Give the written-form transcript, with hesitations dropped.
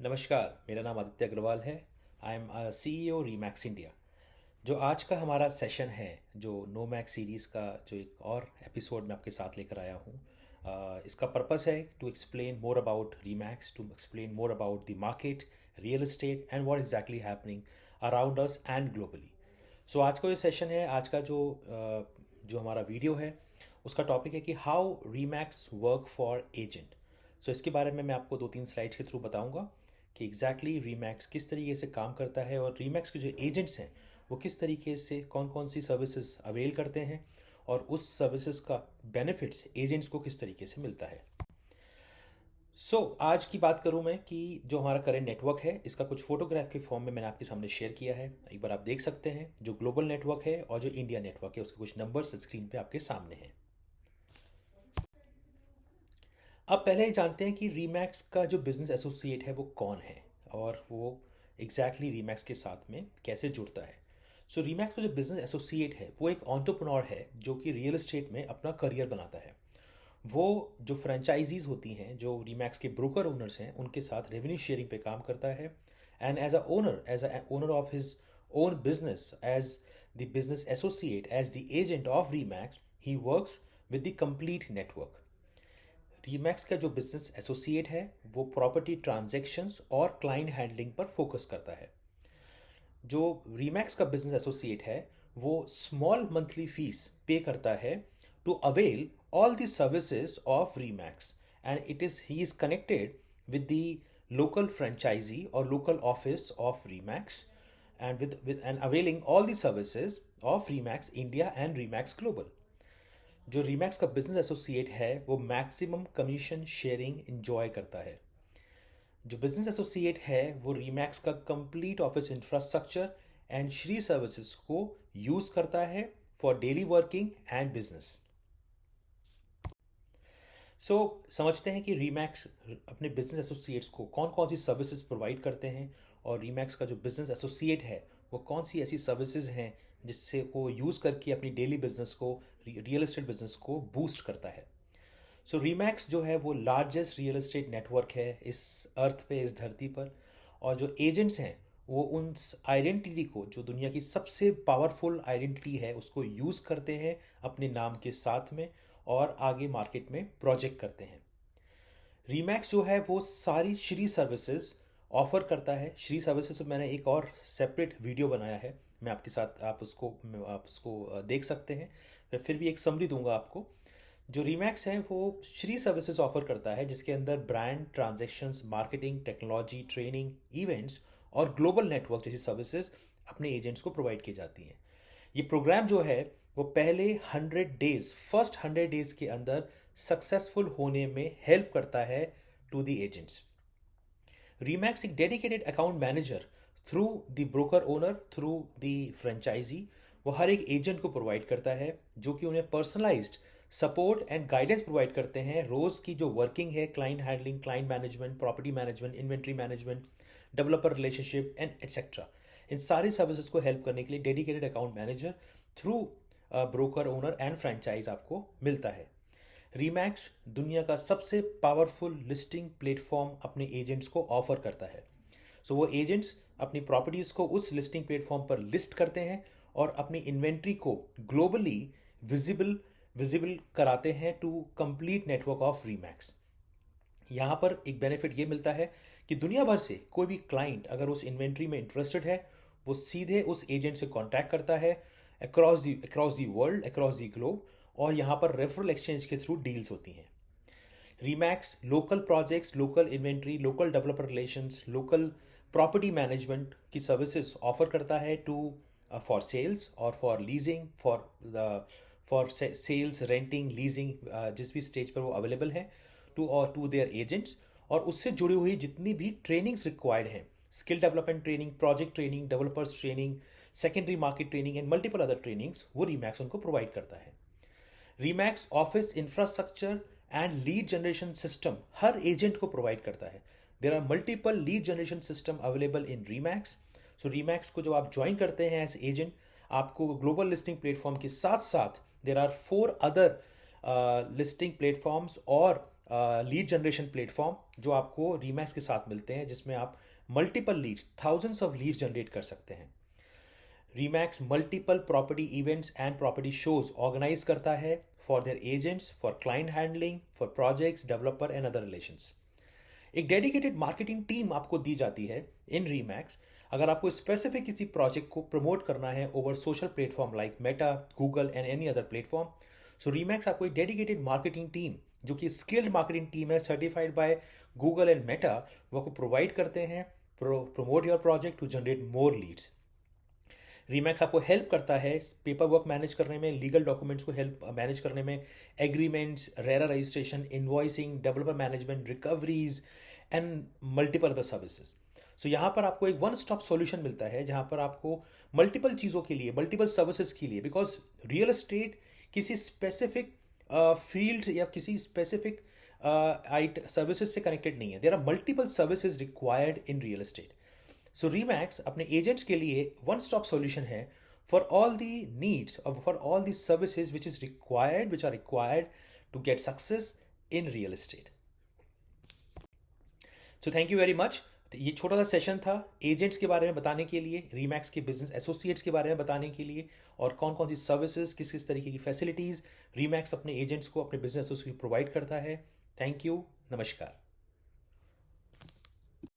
नमस्कार, मेरा नाम आदित्य अग्रवाल है। I am CEO Remax India. जो आज का हमारा सेशन है, जो नो मैक्स सीरीज़ का जो एक और एपिसोड मैं आपके साथ लेकर आया हूँ, इसका पर्पस है to explain more about Remax, to explain more about the market, real estate and what exactly happening around us and globally. So आज का जो सेशन है, आज का जो हमारा वीडियो है, उसका टॉपिक है कि हाउ रीमैक्स वर्क फॉर एजेंट। सो इसके बारे में मैं आपको 2-3 स्लाइड्स के थ्रू बताऊंगा कि एग्जैक्टली रीमैक्स किस तरीके से काम करता है और रीमैक्स के जो एजेंट्स हैं वो किस तरीके से कौन कौन सी सर्विसेज अवेल करते हैं और उस सर्विसेज का बेनिफिट्स एजेंट्स को किस तरीके से मिलता है। आज की बात करूं मैं कि जो हमारा करेंट नेटवर्क है, इसका कुछ फोटोग्राफ के फॉर्म में मैंने आपके सामने शेयर किया है। एक बार आप देख सकते हैं जो ग्लोबल नेटवर्क है और जो इंडिया नेटवर्क है, उसके कुछ नंबर्स स्क्रीन पे आपके सामने हैं। अब पहले ही जानते हैं कि रीमैक्स का जो बिजनेस एसोसिएट है वो कौन है और वो एग्जैक्टली रीमैक्स के साथ में कैसे जुड़ता है। रीमैक्स का जो बिजनेस एसोसिएट है वो एक एंटरप्रेन्योर है जो कि रियल एस्टेट में अपना करियर बनाता है। वो जो फ्रेंचाइजीज होती हैं, जो रीमैक्स के ब्रोकर ओनर्स हैं, उनके साथ रेवेन्यू शेयरिंग पे काम करता है। And as a owner of his own business, as the business associate, as the agent of Remax, he works with the complete network. Remax का जो बिजनेस एसोसिएट है वो प्रॉपर्टी ट्रांजैक्शंस और क्लाइंट हैंडलिंग पर फोकस करता है। जो Remax का बिजनेस एसोसिएट है वो स्मॉल मंथली फीस पे करता है to avail all the services of Remax, and he is connected with the local franchisee और local office of Remax, and with and availing all the services of Remax India and Remax global. जो Remax का business associate है वो maximum commission sharing enjoy करता है। जो business associate है वो रीमैक्स का complete office infrastructure and Shri services को यूज करता है for daily working and business. समझते हैं कि रीमैक्स अपने बिजनेस एसोसिएट्स को कौन कौन सी सर्विसेज प्रोवाइड करते हैं और रीमैक्स का जो बिजनेस एसोसिएट है वो कौन सी ऐसी सर्विसेज हैं जिससे वो यूज़ करके अपनी डेली बिजनेस को, रियल एस्टेट बिजनेस को बूस्ट करता है। रीमैक्स जो है वो लार्जेस्ट रियल एस्टेट नेटवर्क है इस अर्थ पे, इस धरती पर। और जो एजेंट्स हैं वो उन आइडेंटिटी को, जो दुनिया की सबसे पावरफुल आइडेंटिटी है, उसको यूज़ करते हैं अपने नाम के साथ में और आगे मार्केट में प्रोजेक्ट करते हैं। रीमैक्स जो है वो सारी श्री सर्विसेज ऑफर करता है। श्री सर्विसेज में मैंने एक और सेपरेट वीडियो बनाया है, मैं आपके साथ आप उसको देख सकते हैं। मैं फिर भी एक समरी दूंगा आपको। जो रीमैक्स है वो श्री सर्विसेज ऑफर करता है जिसके अंदर brand, transactions, marketing, technology, training, events और ग्लोबल नेटवर्क जैसी सर्विसेज अपने एजेंट्स को प्रोवाइड की जाती हैं। ये प्रोग्राम जो है वो पहले 100 डेज, फर्स्ट 100 डेज के अंदर सक्सेसफुल होने में हेल्प करता है टू द एजेंट्स। रीमैक्स एक dedicated account manager through the broker owner, through the franchisee, वो हर एक एजेंट को प्रोवाइड करता है जो कि उन्हें personalised support and guidance provide करते हैं। रोज की जो वर्किंग है, client handling, client management, property management, inventory management, developer relationship and etcetera, इन सारी सर्विसेज को हेल्प करने के लिए dedicated account manager through broker owner and franchise आपको मिलता है। रीमैक्स दुनिया का सबसे पावरफुल लिस्टिंग प्लेटफॉर्म अपने एजेंट्स को ऑफर करता है। वो एजेंट्स अपनी प्रॉपर्टीज को उस लिस्टिंग प्लेटफॉर्म पर लिस्ट करते हैं और अपनी इन्वेंट्री को ग्लोबली विजिबल कराते हैं टू कंप्लीट नेटवर्क ऑफ रीमैक्स। यहाँ पर एक बेनिफिट ये मिलता है कि दुनिया भर से कोई भी क्लाइंट अगर उस इन्वेंट्री में इंटरेस्टेड है, वो सीधे उस एजेंट से कांटेक्ट करता है across the world, across the globe, और यहाँ पर रेफरल एक्सचेंज के थ्रू डील्स होती हैं। Remax local projects, local inventory, local developer relations, local property management की सर्विसेज ऑफर करता है टू फॉर सेल्स और for leasing, for sales, renting, leasing, जिस भी स्टेज पर वो अवेलेबल है टू देयर एजेंट्स। और उससे जुड़ी हुई जितनी भी ट्रेनिंग्स रिक्वायर्ड हैं, skill development training, project training, developers training, secondary market training and multiple other trainings, वो रीमैक्स उनको प्रोवाइड करता है। Remax office infrastructure and lead generation system हर एजेंट को प्रोवाइड करता है। There are multiple lead generation system available in Remax. Remax को जब आप ज्वाइन करते हैं एज एजेंट, आपको ग्लोबल लिस्टिंग प्लेटफॉर्म के साथ साथ there are 4 other listing platforms और लीड जनरेशन प्लेटफॉर्म जो आपको रीमैक्स के साथ मिलते हैं, जिसमें आप multiple leads, thousands of leads generate कर सकते हैं। Remax multiple property events and property shows organise करता है for their agents, for client handling, for projects, developer and other relations. एक डेडिकेटेड मार्केटिंग टीम आपको दी जाती है इन रीमैक्स अगर आपको स्पेसिफिक किसी प्रोजेक्ट को प्रमोट करना है over social platform like Meta, Google and any other platform. So Remax आपको एक डेडिकेटेड मार्केटिंग टीम, जो कि स्किल्ड मार्केटिंग टीम है, certified by Google and Meta, वो आपको प्रोवाइड करते हैं promote your project to generate more leads. Remax आपको हेल्प करता है पेपर वर्क मैनेज करने में, लीगल डॉक्यूमेंट्स को हेल्प मैनेज करने में, agreements, RERA registration, invoicing, developer management, recoveries and multiple other services. So यहाँ पर आपको एक वन स्टॉप सॉल्यूशन मिलता है जहाँ पर आपको मल्टीपल चीज़ों के लिए, मल्टीपल सर्विसेज के लिए, बिकॉज रियल एस्टेट किसी स्पेसिफिक फील्ड या किसी स्पेसिफिक सर्विसेज से कनेक्टेड नहीं है। There are multiple services required in real estate. So Remax अपने एजेंट्स के लिए वन स्टॉप सॉल्यूशन है फॉर ऑल दी नीड्स और for all the services which are required to get success in real estate. So thank you very much. ये छोटा सा session था agents के बारे में बताने के लिए, रीमैक्स के बिजनेस एसोसिएट्स के बारे में बताने के लिए, और कौन कौन सी सर्विसेज, किस किस तरीके की फैसिलिटीज़ रीमैक्स अपने एजेंट्स को, अपने बिजनेस एसोसिएट प्रोवाइड करता है। थैंक यू, नमस्कार।